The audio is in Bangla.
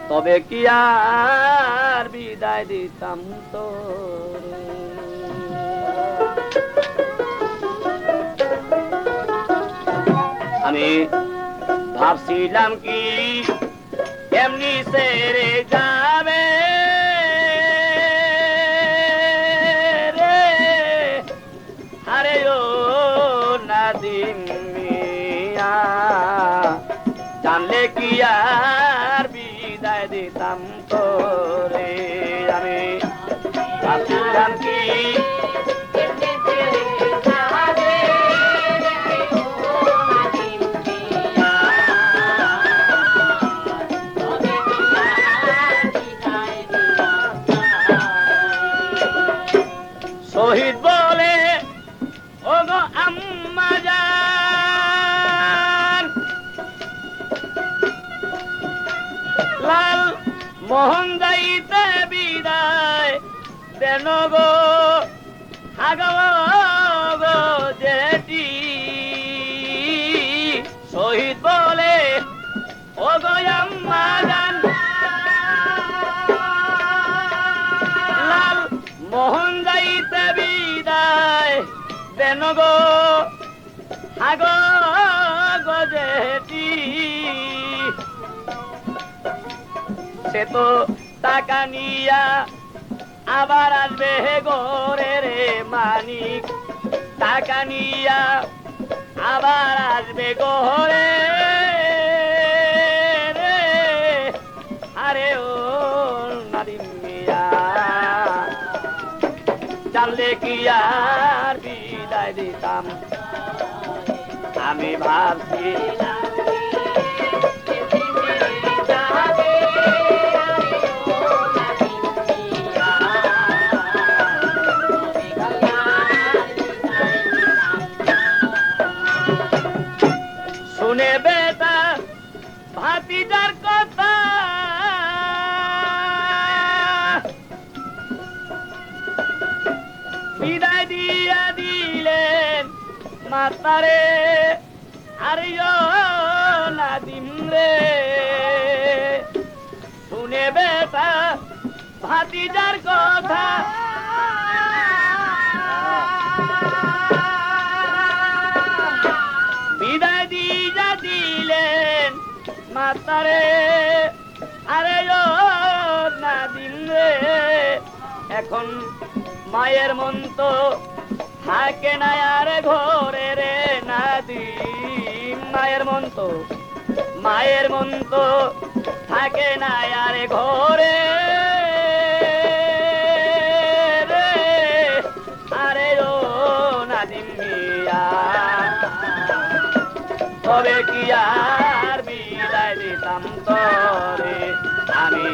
তবে কি আর বিদায় দিতাম তোরে। আমি ভাবছিলাম কি এমনি ছেড়ে যাবে রে, আরে ও নাদিম মিয়া, জানলে কি আর বিদায় দিতাম তোরে। আমি ভাবছিলাম কি শহীদ বলে ও গো আম্মা জান, লাল মোহন যাইতে বিদায় দেন গো আগো গো জেঠি। শহীদ বলে ও গো আম্মা জান, লাল মোহন যাইতে বিদায় দেন গো আগো গো জেঠি। সে তো টাকা নিয়া আবার আসবে গোরে রে মানিক, টাকা নিয়া আবার আসবে গোরে রে, আরে ও নাদিম মিয়া, জানলে কি আর বিদায় দিতাম। আমি ভাবছি শুনে বেটা ভাতিজার কথা, বিদায় দিয়া দিলেন মাতারে, আরে ও নাদিম রে। শুনে বেটা ভাতিজার কথা, বিদায় দিয়া দিলেন মাতারে, আরে ও নাদিম রে। এখন মায়ের মন তো থাকে না আর ঘরে রে নাদিম, মায়ের মন তো থাকে না আর ঘরে রে, আরে ও নাদিম মিয়া, তবে কি আর বিদায় দিতাম তোরে। আমি